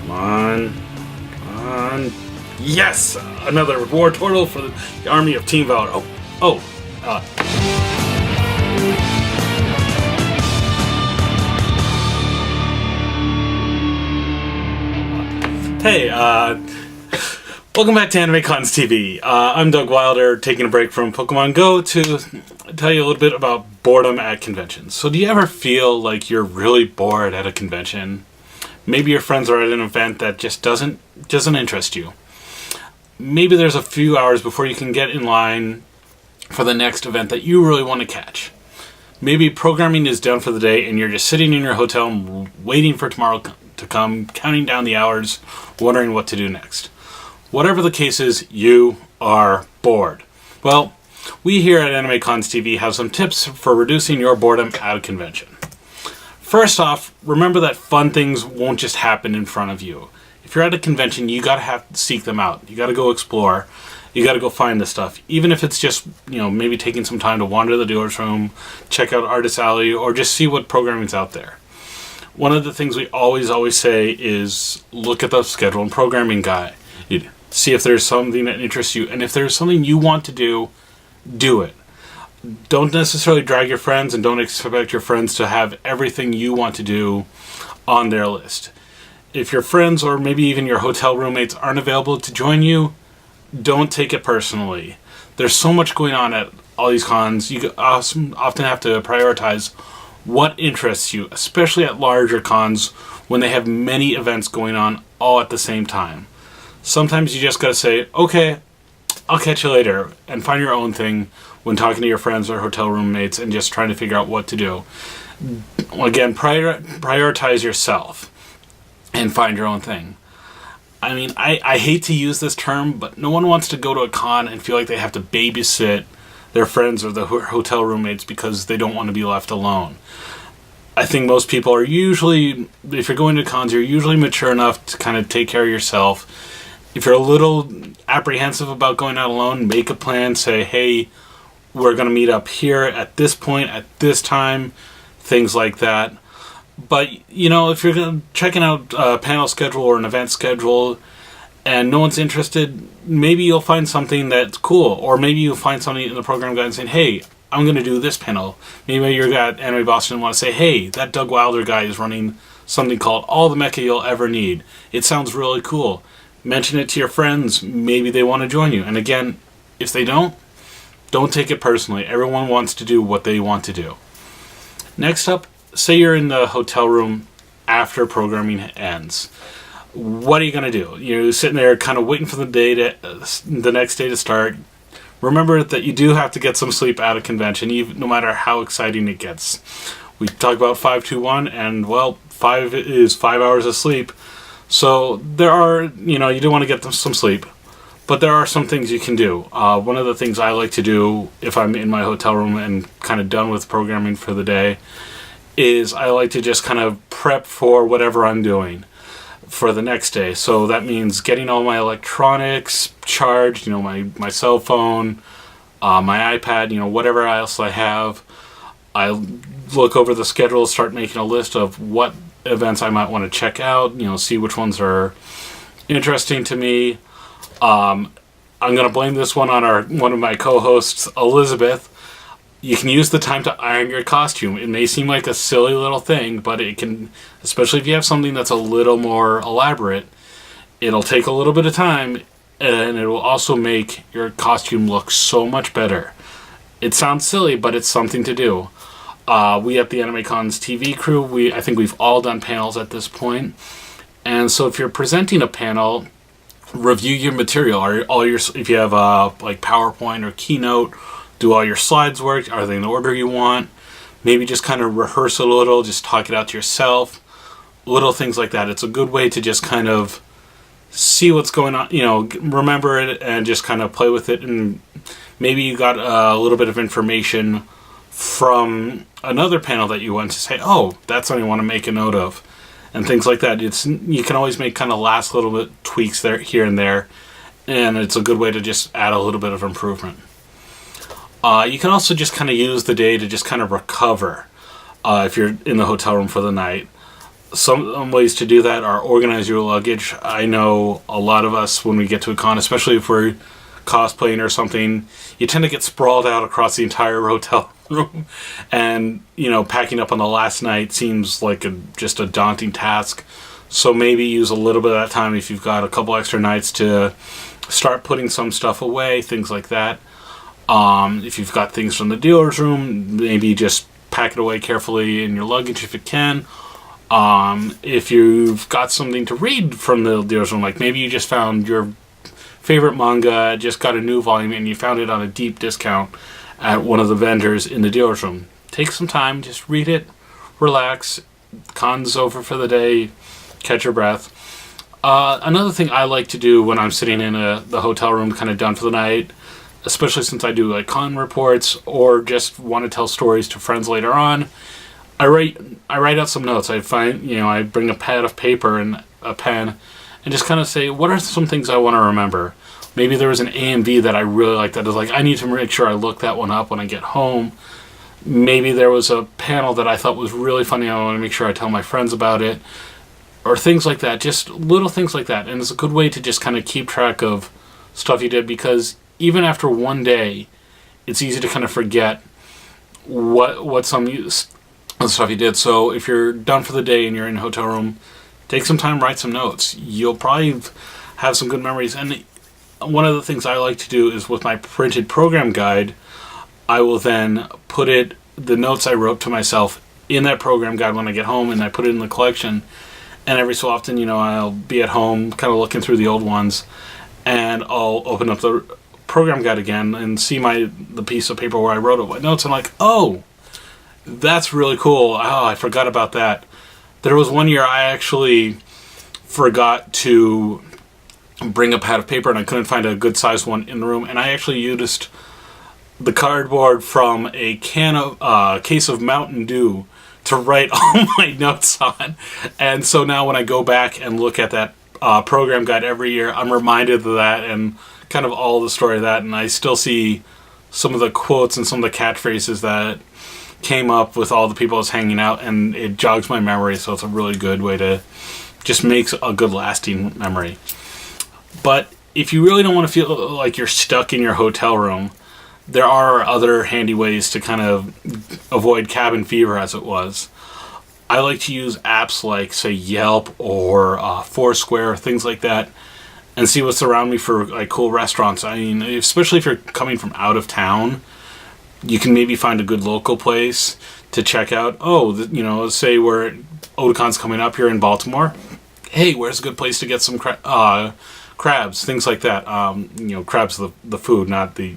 Come on. Come on. Yes! Another reward total for the Army of Team Valor. Hey, welcome back to AnimeCons TV. I'm Doug Wilder, taking a break from Pokemon Go to tell you a little bit about boredom at conventions. So do you ever feel like you're really bored at a convention? Maybe your friends are at an event that just doesn't interest you. Maybe there's a few hours before you can get in line for the next event that you really want to catch. Maybe programming is done for the day and you're just sitting in your hotel waiting for tomorrow to come, counting down the hours, wondering what to do next. Whatever the case is, you are bored. Well, we here at AnimeCons TV have some tips for reducing your boredom at a convention. First off, remember that fun things won't just happen in front of you. If you're at a convention, you gotta have to seek them out. You gotta go explore. You gotta go find this stuff. Even if it's just, maybe taking some time to wander the dealer's room, check out Artist Alley, or just see what programming's out there. One of the things we always say is look at the schedule and programming guide. See if there's something that interests you, and if there's something you want to do, do it. Don't necessarily drag your friends, and don't expect your friends to have everything you want to do on their list. If your friends or maybe even your hotel roommates aren't available to join you, don't take it personally. There's so much going on at all these cons. You often have to prioritize what interests you, especially at larger cons when they have many events going on all at the same time. Sometimes you just gotta say, okay, I'll catch you later, and find your own thing when talking to your friends or hotel roommates and just trying to figure out what to do. Again, prioritize yourself and find your own thing. I mean, I hate to use this term, but no one wants to go to a con and feel like they have to babysit their friends or the hotel roommates because they don't want to be left alone. I think most people are usually, if you're going to cons, you're usually mature enough to kind of take care of yourself. If you're a little apprehensive about going out alone, make a plan, say, hey, we're going to meet up here at this point, at this time, things like that. But, if you're checking out a panel schedule or an event schedule and no one's interested, maybe you'll find something that's cool. Or maybe you'll find something in the program guide and saying, hey, I'm going to do this panel. Maybe you're at Anime Boston and want to say, hey, that Doug Wilder guy is running something called All the Mecha You'll Ever Need. It sounds really cool. Mention it to your friends. Maybe they want to join you. And again, if they don't take it personally. Everyone wants to do what they want to do. Next up, say you're in the hotel room after programming ends. What are you going to do? You're sitting there kind of waiting for the next day to start. Remember that you do have to get some sleep at a convention, even no matter how exciting it gets. We talk about 5-2-1, and 5 is 5 hours of sleep. So there are, you do want to get some sleep. But there are some things you can do. One of the things I like to do if I'm in my hotel room and kind of done with programming for the day is I like to just kind of prep for whatever I'm doing for the next day. So that means getting all my electronics charged, my cell phone, my iPad, whatever else I have. I look over the schedule, start making a list of what events I might want to check out, see which ones are interesting to me. I'm going to blame this one on one of my co-hosts, Elizabeth. You can use the time to iron your costume. It may seem like a silly little thing, but it can, especially if you have something that's a little more elaborate, it'll take a little bit of time, and it will also make your costume look so much better. It sounds silly, but it's something to do. We at the AnimeCons TV crew, I think we've all done panels at this point. And so if you're presenting a panel, review your material. If you have like PowerPoint or Keynote, do all your slides work? Are they in the order you want? Maybe just kind of rehearse a little, just talk it out to yourself. Little things like that. It's a good way to just kind of see what's going on, remember it and just kind of play with it. And maybe you got a little bit of information from another panel that you went to say, oh, that's something I want to make a note of. And things like that. You can always make kind of last little bit tweaks there, here and there, and it's a good way to just add a little bit of improvement. You can also just kind of use the day to just kind of recover if you're in the hotel room for the night. Some ways to do that are organize your luggage. I know a lot of us, when we get to a con, especially if we're cosplaying or something, you tend to get sprawled out across the entire hotel room, and packing up on the last night seems like just a daunting task. So maybe use a little bit of that time if you've got a couple extra nights to start putting some stuff away, things like that. If you've got things from the dealer's room, maybe just pack it away carefully in your luggage if it can. If you've got something to read from the dealer's room, like maybe you just found your favorite manga, just got a new volume, and you found it on a deep discount at one of the vendors in the dealer's room. Take some time, just read it, relax. Con's over for the day, catch your breath. Another thing I like to do when I'm sitting in the hotel room, kind of done for the night, especially since I do like con reports or just want to tell stories to friends later on, I write out some notes. I bring a pad of paper and a pen and just kind of say, what are some things I want to remember? Maybe there was an AMV that I really liked that is like, I need to make sure I look that one up when I get home. Maybe there was a panel that I thought was really funny. I want to make sure I tell my friends about it. Or things like that. Just little things like that. And it's a good way to just kind of keep track of stuff you did, because even after one day, it's easy to kind of forget what some stuff you did. So if you're done for the day and you're in a hotel room, take some time, write some notes. You'll probably have some good memories. And one of the things I like to do is with my printed program guide, I will then put the notes I wrote to myself in that program guide when I get home, and I put it in the collection. And every so often, I'll be at home kind of looking through the old ones, and I'll open up the program guide again and see the piece of paper where I wrote my notes. I'm like, oh, that's really cool. Oh, I forgot about that. There was one year I actually forgot to bring a pad of paper, and I couldn't find a good sized one in the room, and I actually used the cardboard from a case of Mountain Dew to write all my notes on. And so now when I go back and look at that program guide every year, I'm reminded of that and kind of all the story of that, and I still see some of the quotes and some of the catchphrases that came up with all the people I was hanging out, and it jogs my memory, so it's a really good way to just make a good lasting memory. But if you really don't want to feel like you're stuck in your hotel room, there are other handy ways to kind of avoid cabin fever, as it was. I like to use apps like, say, Yelp or Foursquare, things like that, and see what's around me for like cool restaurants. I mean, especially if you're coming from out of town, you can maybe find a good local place to check out. Say where Otacon's coming up here in Baltimore. Hey, where's a good place to get some crabs, things like that. Crabs, the food, not the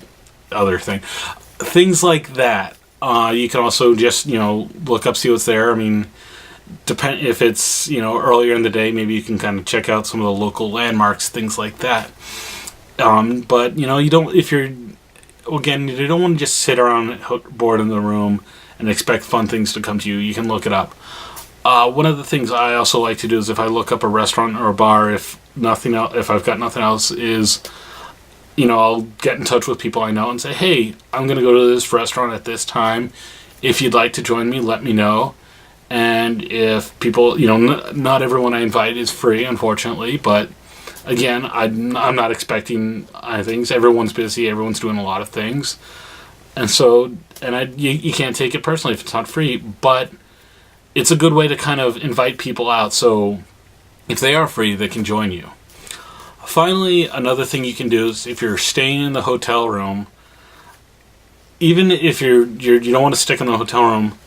other thing. Things like that. You can also just, look up, see what's there. I mean, depend if it's, earlier in the day, maybe you can kind of check out some of the local landmarks, things like that. But, you don't want to just sit around bored in the room and expect fun things to come to you. You can look it up. One of the things I also like to do is if I look up a restaurant or a bar, if I've got nothing else, is I'll get in touch with people I know and say, hey, I'm going to go to this restaurant at this time. If you'd like to join me, let me know. And if people, not everyone I invite is free, unfortunately, but again, I'm not expecting things. Everyone's busy. Everyone's doing a lot of things. And so, you can't take it personally if it's not free, but it's a good way to kind of invite people out. So if they are free, they can join you. Finally, another thing you can do is if you're staying in the hotel room, even if you don't want to stick in the hotel room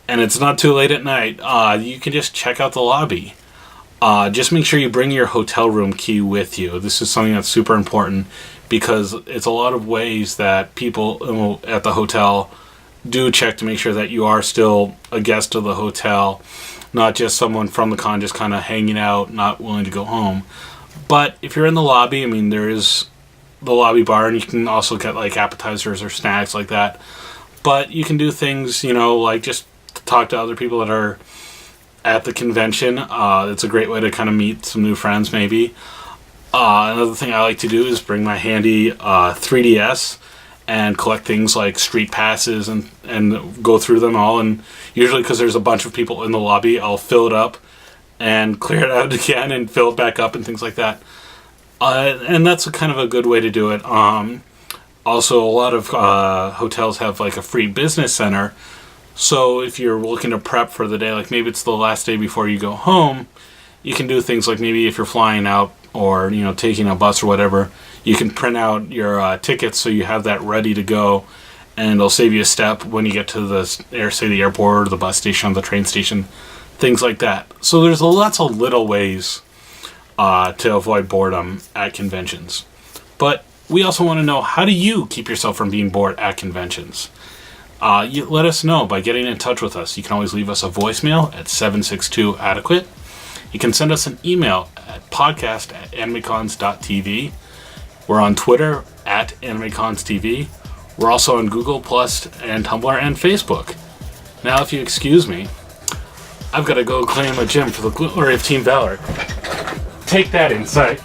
and it's not too late at night, you can just check out the lobby. Just make sure you bring your hotel room key with you. This is something that's super important because it's a lot of ways that people at the hotel do check to make sure that you are still a guest of the hotel, not just someone from the con just kind of hanging out, not willing to go home. But if you're in the lobby, I mean, there is the lobby bar, and you can also get like appetizers or snacks like that. But you can do things, like just talk to other people that are at the convention. It's a great way to kind of meet some new friends, maybe. Another thing I like to do is bring my handy 3DS and collect things like street passes and go through them all. And usually, because there's a bunch of people in the lobby, I'll fill it up and clear it out again and fill it back up and things like that. And that's kind of a good way to do it. Also, a lot of hotels have like a free business center. So if you're looking to prep for the day, like maybe it's the last day before you go home, you can do things like maybe if you're flying out or, taking a bus or whatever, you can print out your tickets so you have that ready to go. And it'll save you a step when you get to the airport or the bus station, the train station, things like that. So there's lots of little ways to avoid boredom at conventions. But we also want to know, how do you keep yourself from being bored at conventions? You let us know by getting in touch with us. You can always leave us a voicemail at 762-ADEQUATE. You can send us an email at podcast@animecons.tv. We're on Twitter at AnimeConsTV. We're also on Google Plus and Tumblr and Facebook. Now, if you excuse me, I've got to go claim a gym for the glory of Team Valor. Take that, Insight.